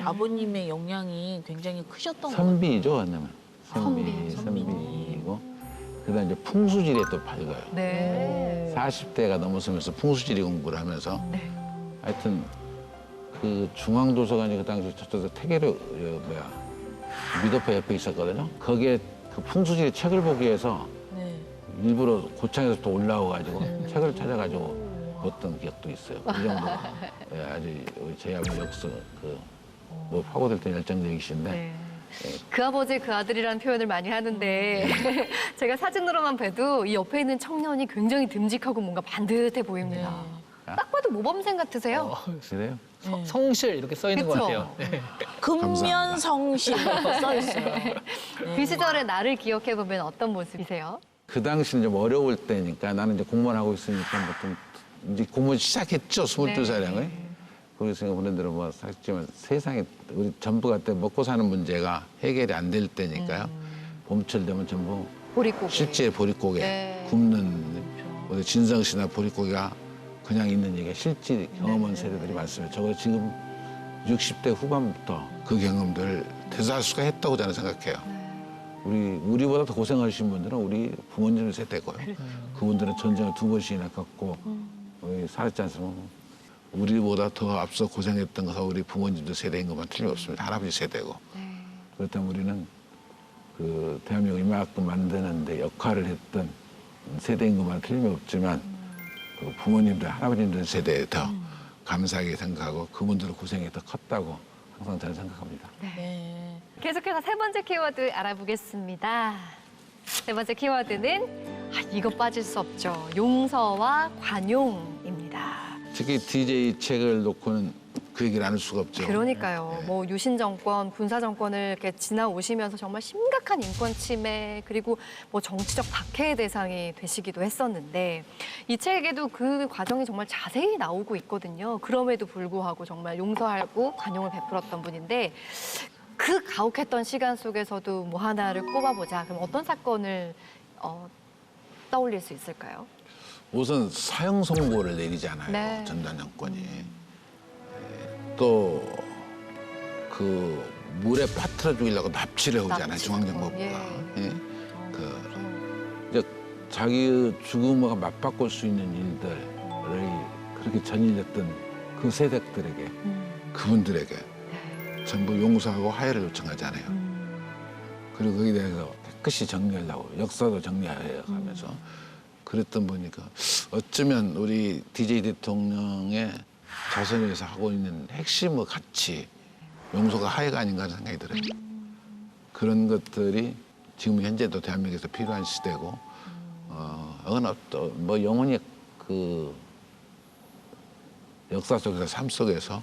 아버님의 영향이 굉장히 크셨던 것 같아요. 선비죠, 그러면. 선비이고 그다음 이제 풍수지리에 또 밝아요. 네. 40대가 넘어서면서 풍수지리 공부를 하면서 네. 하여튼 그 중앙도서관이 그 당시 저쪽에서 태계로 미도표 옆에 있었거든요. 거기에 그 풍수지리 책을 보기 위해서 네. 일부러 고창에서 또 올라와가지고 책을 찾아가지고 봤던 기억도 있어요. 그 정도가 예, 아주 저희 아버지 역사 뭐 파고들 때 열정적이신데 네. 그 아버지 그 아들이라는 표현을 많이 하는데 제가 사진으로만 봐도 이 옆에 있는 청년이 굉장히 듬직하고 뭔가 반듯해 보입니다. 딱 봐도 모범생 같으세요. 그래요? 성실 이렇게 써 있는 것 그쵸? 같아요. 네. 근면성실 이렇게 써 있어요. 그 시절의 나를 기억해 보면 어떤 모습이세요? 그 당시는 좀 어려울 때니까 나는 이제 공무원 하고 있으니까 뭐 좀 이제 공무원 시작했죠. 22살에. 그래서 보낸 대로 뭐 사실지만 세상에 우리 전부 같아 먹고 사는 문제가 해결이 안 될 때니까요. 봄철 되면 전부 보릿고개. 실제 보릿고개 네. 굽는 우리 진성 씨나 보릿고개가 그냥 있는 얘기가 실제 경험한 세대들이 많습니다. 저거 지금 60대 후반부터 그 경험들을 대다수가 했다고 저는 생각해요. 우리보다 더 고생하신 분들은 우리 부모님 세대고요. 그분들은 전쟁을 2번씩이나 겪고 살았지 않습니까? 우리보다 더 앞서 고생했던 것은 우리 부모님들 세대인 것만 틀림없습니다. 할아버지 세대고. 그렇다면 우리는 그 대한민국 이만큼 만드는 데 역할을 했던 세대인 것만 틀림없지만 그 부모님들, 할아버님들 세대에 더 감사하게 생각하고 그분들의 고생이 더 컸다고 항상 저는 생각합니다. 네. 계속해서 세 번째 키워드 알아보겠습니다. 세 번째 키워드는 이거 빠질 수 없죠. 용서와 관용입니다. 특히 DJ 책을 놓고는 그 얘기를 안 할 수가 없죠. 그러니까요. 뭐 유신 정권, 군사 정권을 이렇게 지나오시면서 정말 심각한 인권 침해 그리고 뭐 정치적 박해의 대상이 되시기도 했었는데 이 책에도 그 과정이 정말 자세히 나오고 있거든요. 그럼에도 불구하고 정말 용서하고 관용을 베풀었던 분인데 그 가혹했던 시간 속에서도 뭐 하나를 꼽아보자. 그럼 어떤 사건을 떠올릴 수 있을까요? 우선 사형 선고를 내리잖아요. 네. 전두환 정권이. 또 그 물에 빠뜨려 죽이려고 납치를 하잖아요. 납치. 중앙정보부가. 예. 예. 이제 자기 죽음과 맞바꿀 수 있는 일들을 그렇게 전일했던 그 세력들에게, 그분들에게 전부 용서하고 화해를 요청하잖아요. 그리고 거기에 대해서 깨끗이 정리하려고 역사도 정리해 가면서 그랬던 보니까 어쩌면 우리 DJ 대통령의 자선에서 하고 있는 핵심의 가치, 용서가 화해가 아닌가 하는 생각이 들어요. 그런 것들이 지금 현재도 대한민국에서 필요한 시대고, 어느 또 뭐 영원히 그 역사 속에서 삶 속에서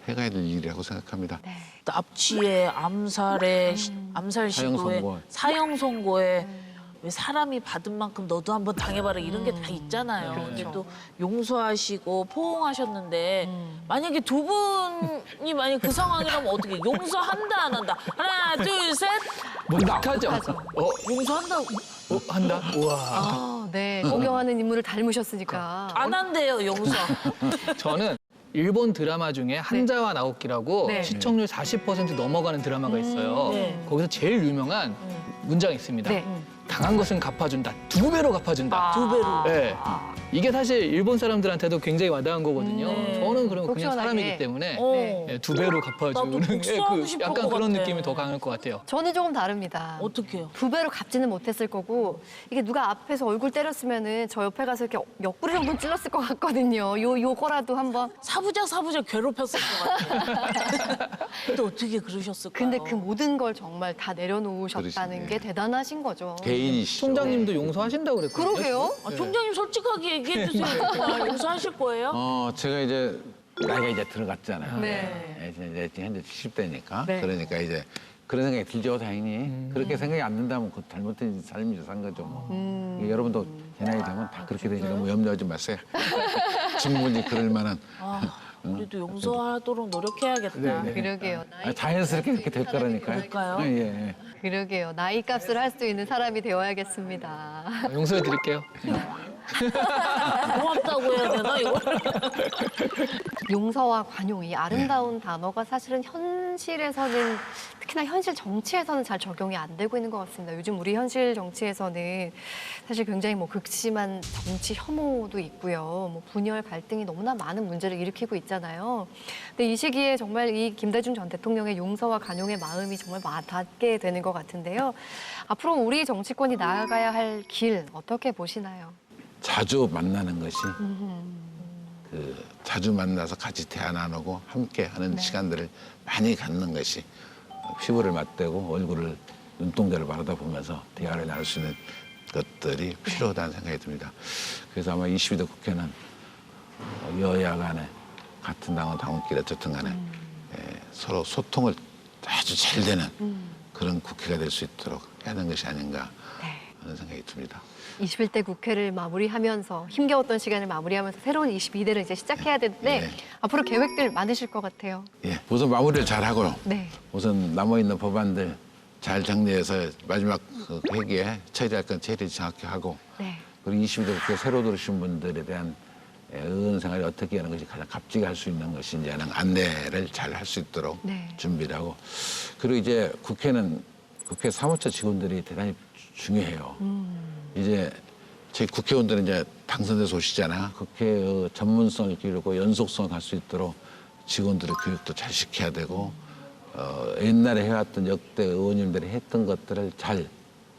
해가야 될 일이라고 생각합니다. 납치에 암살에 암살 사형 시도에 선고. 사형 선고에 왜 사람이 받은 만큼 너도 한번 당해봐라 이런 게 다 있잖아요. 근데 그렇죠. 또 용서하시고 포옹하셨는데 만약에 두 분이 만약 그 상황이라면 어떻게 용서한다 안 한다? 하나 둘 셋. 못하죠. 용서한다고 한다. 우와. 아, 네. 존경하는 인물을 닮으셨으니까. 안 한대요 용서. 저는 일본 드라마 중에 한자와 나오키라고 네. 시청률 40% 넘어가는 드라마가 있어요. 네. 거기서 제일 유명한 문장이 있습니다. 네. 당한 것은 갚아준다. 2배로 갚아준다. 2배로. 네. 이게 사실 일본 사람들한테도 굉장히 와닿은 거거든요. 네. 저는 그냥 속 시원하게. 사람이기 때문에 어. 네, 2배로 나도 갚아주는 복수하고 싶을 약간 것 그런 같아. 느낌이 더 강할 것 같아요. 저는 조금 다릅니다. 어떻게요? 2배로 갚지는 못했을 거고 이게 누가 앞에서 얼굴 때렸으면은 저 옆에 가서 이렇게 옆구리 정도 찔렀을 것 같거든요. 요거라도 한번. 사부작 괴롭혔을 것 같아요. 근데 어떻게 그러셨을까요? 근데 그 모든 걸 정말 다 내려놓으셨다는 그러시네. 게 대단하신 거죠. 개인이시죠. 총장님도 용서하신다고 그랬거든요. 그러게요. 아, 총장님 솔직하게 얘기해 주세요. 용서하실 거예요? 제가 이제 나이가 이제 들어갔잖아요. 네. 이제 현재 70대니까. 네. 그러니까 이제 그런 생각이 들죠, 당연히. 그렇게 생각이 안 든다면 그 잘못된 삶이죠, 산 거죠. 뭐. 여러분도 제 나이 되면 다 그렇게 되니까 뭐 염려하지 마세요. 충분히 그럴 만한. 그래도 용서하도록 노력해야겠다. 네, 네. 그러게요. 자연스럽게 그렇게 될 거라니까요. 그럴까요? 예, 예. 그러게요. 나이 값을 할 수 있는 사람이 되어야겠습니다. 용서해 드릴게요. 고맙다고 해야 되나 이거? 용서와 관용, 이 아름다운 단어가 사실은 현실에서는 특히나 현실 정치에서는 잘 적용이 안 되고 있는 것 같습니다. 요즘 우리 현실 정치에서는 사실 굉장히 뭐 극심한 정치 혐오도 있고요. 뭐 분열 갈등이 너무나 많은 문제를 일으키고 있잖아요. 근데 이 시기에 정말 이 김대중 전 대통령의 용서와 관용의 마음이 정말 와닿게 되는 것 같은데요. 앞으로 우리 정치권이 나아가야 할 길 어떻게 보시나요? 자주 만나는 것이 자주 만나서 같이 대화 나누고 함께 하는 시간들을 많이 갖는 것이 피부를 맞대고 얼굴을 눈동자를 바라다 보면서 대화를 나눌 수 있는 것들이 필요하다는 생각이 듭니다. 그래서 아마 22대 국회는 여야 간에 같은 당원 당원끼리 어쨌든 간에 서로 소통을 아주 잘 되는 그런 국회가 될 수 있도록 해야 하는 것이 아닌가 하는 생각이 듭니다. 21대 국회를 마무리하면서 힘겨웠던 시간을 마무리하면서 새로운 22대를 이제 시작해야 되는데 네. 앞으로 계획들 많으실 것 같아요. 예, 우선 마무리를 잘 하고요. 네. 우선 남아있는 법안들 잘 정리해서 마지막 그 회기에 처리할 건 처리 정확히 하고 네. 그리고 22대 국회 새로 들으신 분들에 대한 의원 생활이 어떻게 하는 것이 가장 값지게 할 수 있는 것인지 하는 안내를 잘 할 수 있도록 네. 준비를 하고 그리고 이제 국회 사무처 직원들이 대단히 중요해요. 이제 저희 국회의원들은 이제 당선돼서 오시잖아요. 국회의 전문성을 기르고 연속성을 갈 수 있도록 직원들의 교육도 잘 시켜야 되고 옛날에 해왔던 역대 의원님들이 했던 것들을 잘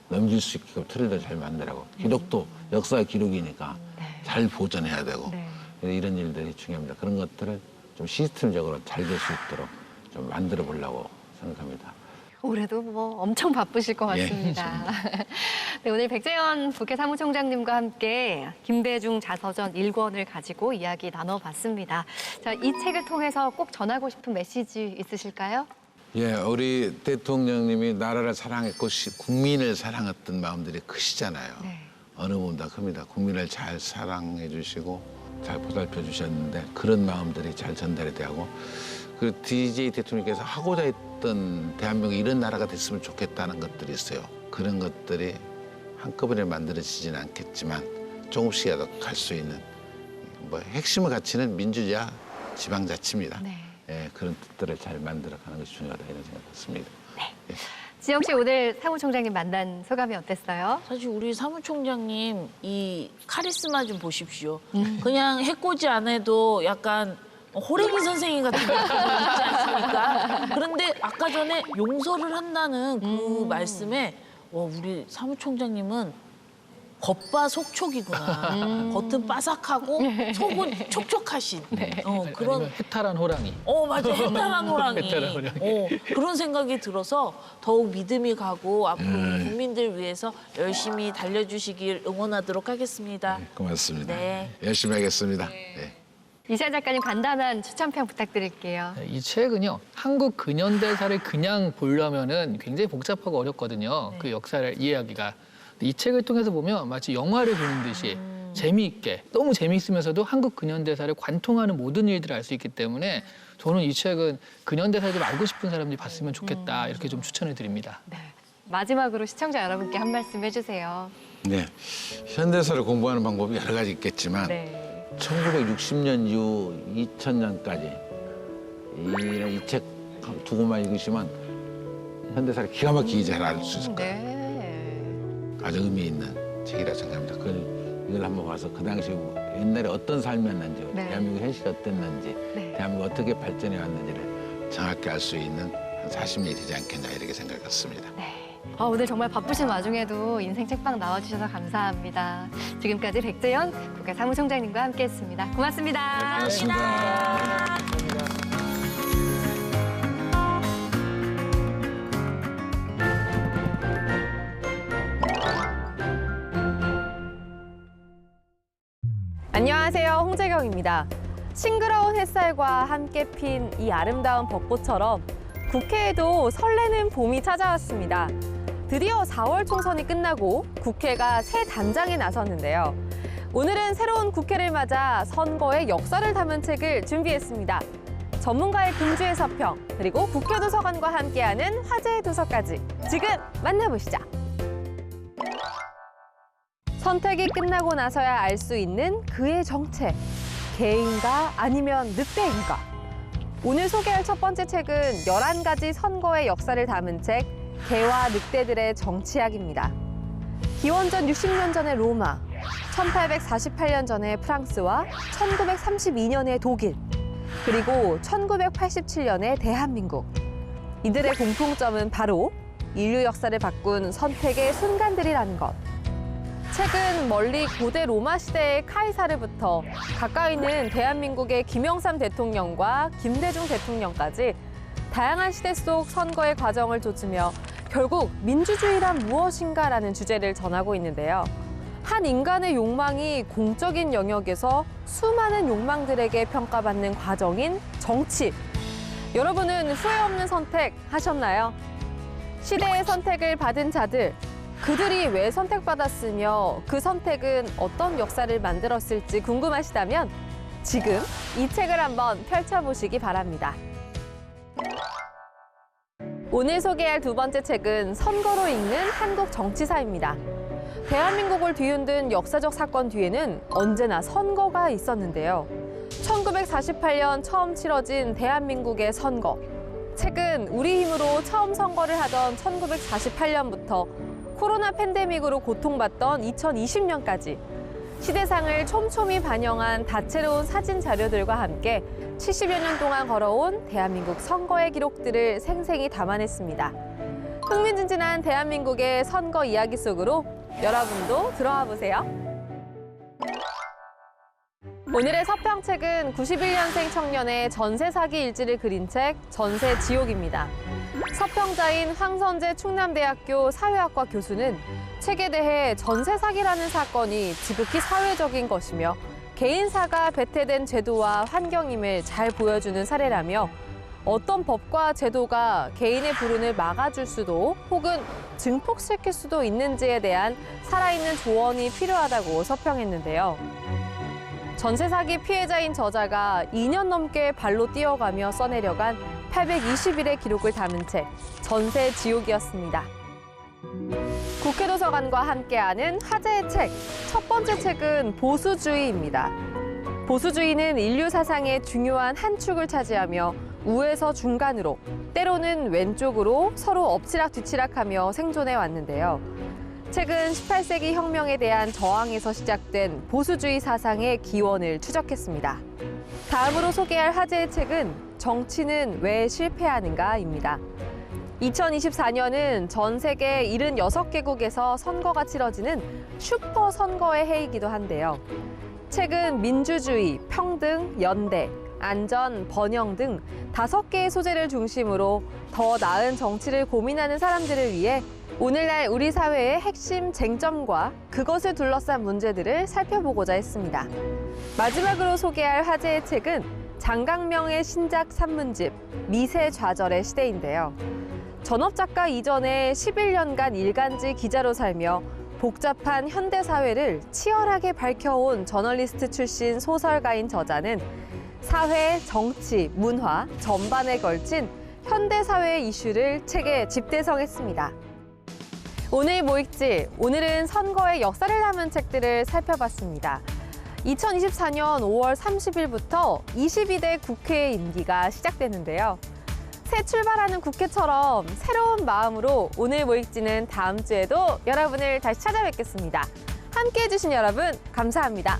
넘길 수 있게끔 틀을 잘 만들라고 기록도 역사의 기록이니까 잘 보존해야 되고 네. 이런 일들이 중요합니다. 그런 것들을 좀 시스템적으로 잘 될 수 있도록 좀 만들어 보려고 생각합니다. 올해도 뭐 엄청 바쁘실 것 예, 같습니다. 네, 오늘 백재현 국회 사무총장님과 함께 김대중 자서전 1권을 가지고 이야기 나눠봤습니다. 자, 이 책을 통해서 꼭 전하고 싶은 메시지 있으실까요? 예, 우리 대통령님이 나라를 사랑했고 국민을 사랑했던 마음들이 크시잖아요. 네. 어느 분보다 큽니다. 국민을 잘 사랑해 주시고 잘 보살펴 주셨는데 그런 마음들이 잘 전달이 되고 그리고 DJ 대통령께서 하고자 했던 대한민국이 이런 나라가 됐으면 좋겠다는 것들이 있어요. 그런 것들이 한꺼번에 만들어지지는 않겠지만 조금씩이라도 갈 수 있는 뭐 핵심의 가치는 민주주의와 지방자치입니다. 네. 예, 그런 뜻들을 잘 만들어가는 것이 중요하다 이런 생각 같습니다. 지영 씨 오늘 사무총장님 만난 소감이 어땠어요? 사실 우리 사무총장님 이 카리스마 좀 보십시오. 그냥 해코지 안 해도 약간 호랭이 선생님 같은 느낌이 있지 않습니까? 그런데 아까 전에 용서를 한다는 그 말씀에 우리 사무총장님은 겉바속촉이구나. 겉은 바삭하고 속은 촉촉하신 그런 아니면 해탈한 호랑이. 맞아. 해탈한 호랑이. 해탈한 호랑이. 그런 생각이 들어서 더욱 믿음이 가고 앞으로 우리 국민들 위해서 열심히 달려주시길 응원하도록 하겠습니다. 고맙습니다. 네. 열심히 하겠습니다. 네. 이시안 작가님 간단한 추천평 부탁드릴게요. 이 책은요, 한국 근현대사를 그냥 보려면은 굉장히 복잡하고 어렵거든요. 그 역사를 이해하기가. 이 책을 통해서 보면 마치 영화를 보는 듯이 재미있게, 너무 재미있으면서도 한국 근현대사를 관통하는 모든 일들을 알 수 있기 때문에 저는 이 책은 근현대사를 좀 알고 싶은 사람들이 봤으면 좋겠다, 이렇게 좀 추천을 드립니다. 네. 마지막으로 시청자 여러분께 한 말씀 해주세요. 네. 현대사를 공부하는 방법이 여러 가지 있겠지만 네. 1960년 이후 2000년까지 이 책 두 권만 읽으시면 현대사를 기가 막히게 잘 알 수 있을 거예요. 네. 아주 의미 있는 책이라 생각합니다. 이걸 한번 봐서 그 당시 옛날에 어떤 삶이었는지, 네. 대한민국 현실이 어땠는지, 네. 대한민국 어떻게 발전해 왔는지를 정확히 알 수 있는 한 40년이 되지 않겠나 이렇게 생각했습니다. 네. 오늘 정말 바쁘신 와중에도 인생 책방 나와주셔서 감사합니다. 지금까지 백재현 국회 사무총장님과 함께했습니다. 고맙습니다. 고맙습니다. 안녕하세요, 홍재경입니다. 싱그러운 햇살과 함께 핀 이 아름다운 벚꽃처럼 국회에도 설레는 봄이 찾아왔습니다. 드디어 4월 총선이 끝나고 국회가 새 단장에 나섰는데요. 오늘은 새로운 국회를 맞아 선거의 역사를 담은 책을 준비했습니다. 전문가의 금주의 서평, 그리고 국회 도서관과 함께하는 화제의 도서까지 지금 만나보시죠. 선택이 끝나고 나서야 알 수 있는 그의 정체. 개인가 아니면 늑대인가? 오늘 소개할 첫 번째 책은 11가지 선거의 역사를 담은 책 개와 늑대들의 정치학입니다. 기원전 60년 전의 로마, 1848년 전의 프랑스와 1932년의 독일, 그리고 1987년의 대한민국. 이들의 공통점은 바로 인류 역사를 바꾼 선택의 순간들이라는 것. 책은 멀리 고대 로마 시대의 카이사르부터 가까이 있는 대한민국의 김영삼 대통령과 김대중 대통령까지 다양한 시대 속 선거의 과정을 좇으며 결국 민주주의란 무엇인가라는 주제를 전하고 있는데요. 한 인간의 욕망이 공적인 영역에서 수많은 욕망들에게 평가받는 과정인 정치. 여러분은 후회 없는 선택 하셨나요? 시대의 선택을 받은 자들, 그들이 왜 선택받았으며 그 선택은 어떤 역사를 만들었을지 궁금하시다면 지금 이 책을 한번 펼쳐보시기 바랍니다. 오늘 소개할 두 번째 책은 선거로 읽는 한국 정치사입니다. 대한민국을 뒤흔든 역사적 사건 뒤에는 언제나 선거가 있었는데요. 1948년 처음 치러진 대한민국의 선거. 책은 우리 힘으로 처음 선거를 하던 1948년부터 코로나 팬데믹으로 고통받던 2020년까지 시대상을 촘촘히 반영한 다채로운 사진 자료들과 함께 70여 년 동안 걸어온 대한민국 선거의 기록들을 생생히 담아냈습니다. 흥미진진한 대한민국의 선거 이야기 속으로 여러분도 들어와 보세요. 오늘의 서평책은 91년생 청년의 전세 사기 일지를 그린 책 전세지옥입니다. 서평자인 황선재 충남대학교 사회학과 교수는 책에 대해 전세 사기라는 사건이 지극히 사회적인 것이며 개인사가 배태된 제도와 환경임을 잘 보여주는 사례라며 어떤 법과 제도가 개인의 불운을 막아줄 수도 혹은 증폭시킬 수도 있는지에 대한 살아있는 조언이 필요하다고 서평했는데요. 전세 사기 피해자인 저자가 2년 넘게 발로 뛰어가며 써내려간 820일의 기록을 담은 책 전세 지옥이었습니다. 국회도서관과 함께하는 화제의 책. 첫 번째 책은 보수주의입니다. 보수주의는 인류 사상의 중요한 한 축을 차지하며 우에서 중간으로, 때로는 왼쪽으로 서로 엎치락뒤치락하며 생존해 왔는데요. 책은 18세기 혁명에 대한 저항에서 시작된 보수주의 사상의 기원을 추적했습니다. 다음으로 소개할 화제의 책은 정치는 왜 실패하는가입니다. 2024년은 전 세계 76개국에서 선거가 치러지는 슈퍼 선거의 해이기도 한데요. 책은 민주주의, 평등, 연대, 안전, 번영 등 5개의 소재를 중심으로 더 나은 정치를 고민하는 사람들을 위해 오늘날 우리 사회의 핵심 쟁점과 그것을 둘러싼 문제들을 살펴보고자 했습니다. 마지막으로 소개할 화제의 책은 장강명의 신작 산문집 미세좌절의 시대인데요. 전업작가 이전에 11년간 일간지 기자로 살며 복잡한 현대사회를 치열하게 밝혀온 저널리스트 출신 소설가인 저자는 사회, 정치, 문화 전반에 걸친 현대사회의 이슈를 책에 집대성했습니다. 오늘 뭐 읽지? 오늘은 선거의 역사를 담은 책들을 살펴봤습니다. 2024년 5월 30일부터 22대 국회의 임기가 시작되는데요. 새 출발하는 국회처럼 새로운 마음으로 오늘 뭐 읽지는 다음 주에도 여러분을 다시 찾아뵙겠습니다. 함께해 주신 여러분 감사합니다.